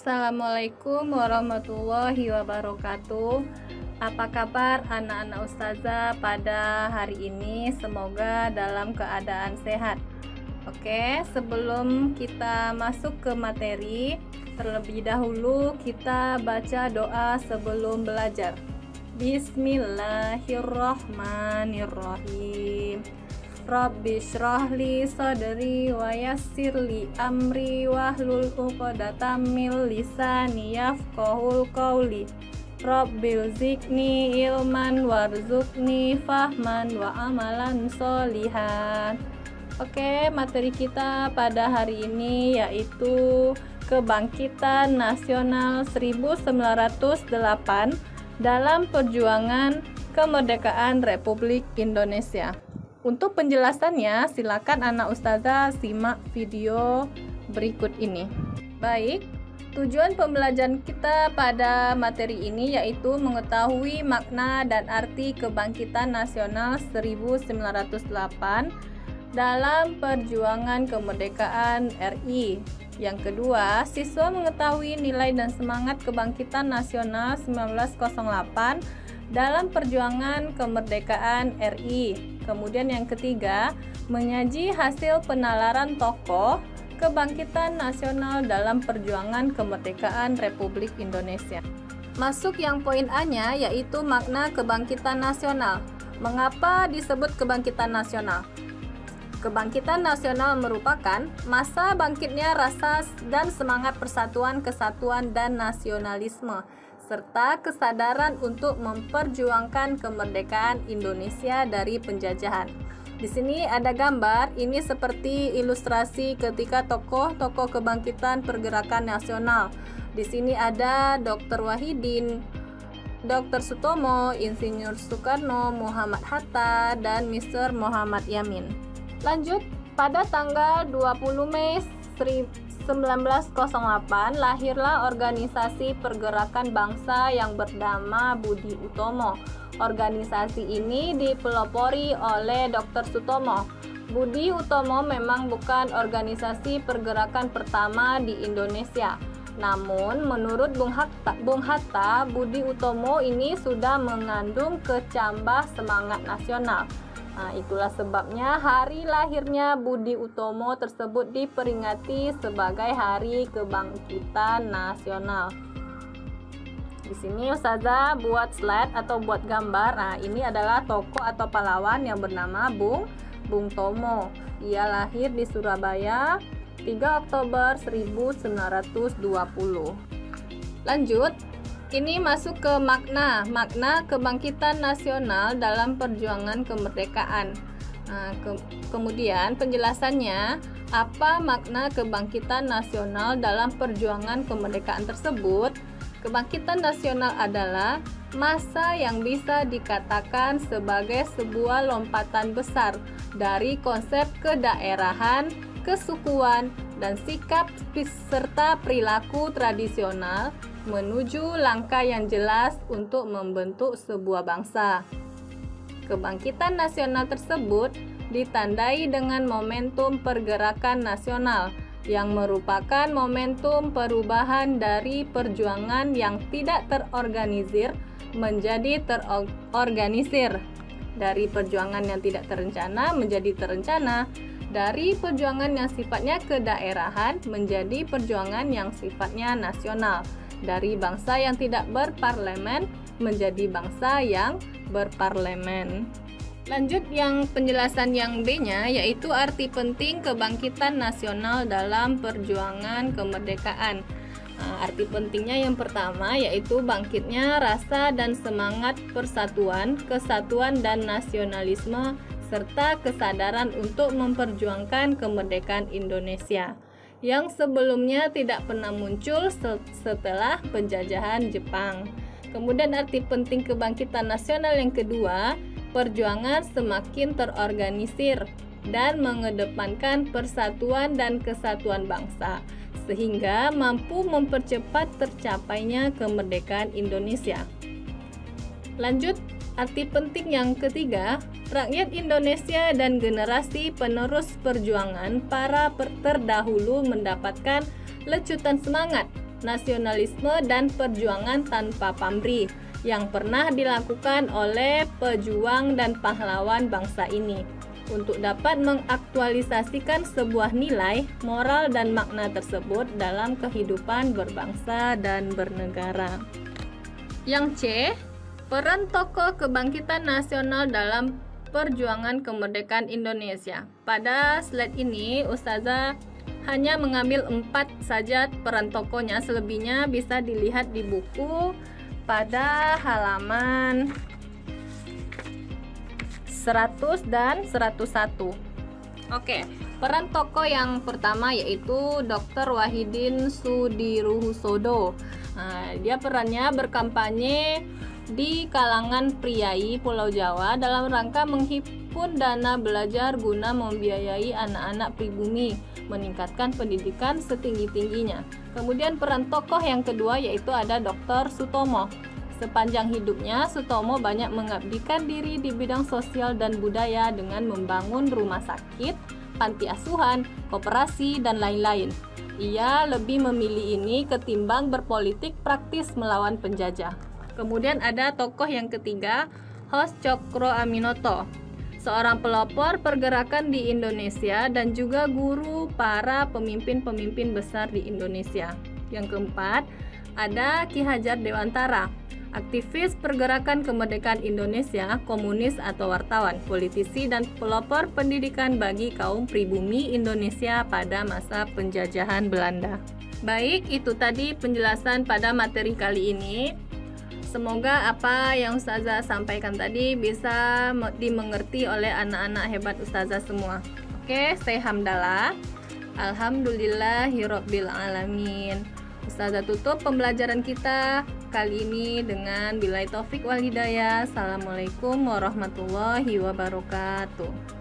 Assalamualaikum warahmatullahi wabarakatuh. Apa kabar anak-anak ustazah pada hari ini? Semoga dalam keadaan sehat. Oke, sebelum kita masuk ke materi, terlebih dahulu kita baca doa sebelum belajar. Bismillahirrahmanirrahim. Rabbi shrahli sadri wa yassirli amri wahlul 'uqdatam min lisani yafqahul qawli. Rabbil zidni ilman warzuqni fahman wa amalan sholihan. Oke, materi kita pada hari ini yaitu Kebangkitan Nasional 1908 dalam perjuangan kemerdekaan Republik Indonesia. Untuk penjelasannya, silakan anak ustazah simak video berikut ini. Baik, tujuan pembelajaran kita pada materi ini yaitu mengetahui makna dan arti Kebangkitan Nasional 1908 dalam perjuangan kemerdekaan RI. Yang kedua, siswa mengetahui nilai dan semangat Kebangkitan Nasional 1908 dalam perjuangan kemerdekaan RI. Kemudian yang ketiga, menyaji hasil penalaran tokoh Kebangkitan Nasional dalam perjuangan kemerdekaan Republik Indonesia. Masuk yang poin A-nya yaitu makna Kebangkitan Nasional. Mengapa disebut Kebangkitan Nasional? Kebangkitan Nasional merupakan masa bangkitnya rasa dan semangat persatuan, kesatuan, dan nasionalisme, serta kesadaran untuk memperjuangkan kemerdekaan Indonesia dari penjajahan. Di sini ada gambar, ini seperti ilustrasi ketika tokoh-tokoh kebangkitan pergerakan nasional. Di sini ada Dr. Wahidin, Dr. Sutomo, Insinyur Soekarno, Muhammad Hatta, dan Mr. Muhammad Yamin. Lanjut, pada tanggal 20 Mei 1908 lahirlah organisasi pergerakan bangsa yang bernama Budi Utomo. Organisasi ini dipelopori oleh Dr. Sutomo. Budi Utomo memang bukan organisasi pergerakan pertama di Indonesia. Namun menurut Bung Hatta, Budi Utomo ini sudah mengandung kecambah semangat nasional. Nah, itulah sebabnya hari lahirnya Budi Utomo tersebut diperingati sebagai Hari Kebangkitan Nasional. Di sini ustazah buat slide atau buat gambar. Nah, ini adalah tokoh atau pahlawan yang bernama Bung Tomo. Ia lahir di Surabaya 3 Oktober 1920. Lanjut. Ini masuk ke makna Kebangkitan Nasional dalam perjuangan kemerdekaan. Kemudian penjelasannya, apa makna Kebangkitan Nasional dalam perjuangan kemerdekaan tersebut? Kebangkitan Nasional adalah masa yang bisa dikatakan sebagai sebuah lompatan besar dari konsep kedaerahan, kesukuan, dan sikap serta perilaku tradisional menuju langkah yang jelas untuk membentuk sebuah bangsa. Kebangkitan nasional tersebut ditandai dengan momentum pergerakan nasional yang merupakan momentum perubahan dari perjuangan yang tidak terorganisir menjadi terorganisir, dari perjuangan yang tidak terencana menjadi terencana, dari perjuangan yang sifatnya kedaerahan menjadi perjuangan yang sifatnya nasional, dari bangsa yang tidak berparlemen menjadi bangsa yang berparlemen. Lanjut yang penjelasan yang B-nya yaitu arti penting Kebangkitan Nasional dalam perjuangan kemerdekaan. Arti pentingnya yang pertama yaitu bangkitnya rasa dan semangat persatuan, kesatuan, dan nasionalisme serta kesadaran untuk memperjuangkan kemerdekaan Indonesia yang sebelumnya tidak pernah muncul setelah penjajahan Jepang. Kemudian arti penting Kebangkitan Nasional yang kedua, perjuangan semakin terorganisir dan mengedepankan persatuan dan kesatuan bangsa, sehingga mampu mempercepat tercapainya kemerdekaan Indonesia. Lanjut, arti penting yang ketiga, rakyat Indonesia dan generasi penerus perjuangan para terdahulu mendapatkan lecutan semangat nasionalisme dan perjuangan tanpa pamrih yang pernah dilakukan oleh pejuang dan pahlawan bangsa ini untuk dapat mengaktualisasikan sebuah nilai, moral, dan makna tersebut dalam kehidupan berbangsa dan bernegara. Yang C, peran tokoh kebangkitan nasional dalam perjuangan kemerdekaan Indonesia. Pada slide ini, Ustazah hanya mengambil 4 saja peran tokohnya, selebihnya bisa dilihat di buku pada halaman 100 dan 101. Oke, peran tokoh yang pertama yaitu Dr. Wahidin Sudirohusodo. Dia perannya berkampanye di kalangan priai Pulau Jawa dalam rangka menghimpun dana belajar guna membiayai anak-anak pribumi, meningkatkan pendidikan setinggi-tingginya. Kemudian peran tokoh yang kedua yaitu ada Dr. Sutomo. Sepanjang hidupnya, Sutomo banyak mengabdikan diri di bidang sosial dan budaya dengan membangun rumah sakit, panti asuhan, koperasi, dan lain-lain. Ia lebih memilih ini ketimbang berpolitik praktis melawan penjajah. Kemudian ada tokoh yang ketiga, Hos Cokro Aminoto, seorang pelopor pergerakan di Indonesia dan juga guru para pemimpin-pemimpin besar di Indonesia. Yang keempat, ada Ki Hajar Dewantara, aktivis pergerakan kemerdekaan Indonesia, komunis atau wartawan, politisi dan pelopor pendidikan bagi kaum pribumi Indonesia pada masa penjajahan Belanda. Baik, itu tadi penjelasan pada materi kali ini. Semoga apa yang Ustazah sampaikan tadi bisa dimengerti oleh anak-anak hebat Ustazah semua. Oke, stay hamdalah. Alhamdulillahirabbil alamin. Ustazah tutup pembelajaran kita kali ini dengan billahi taufik wal hidayah. Assalamualaikum warahmatullahi wabarakatuh.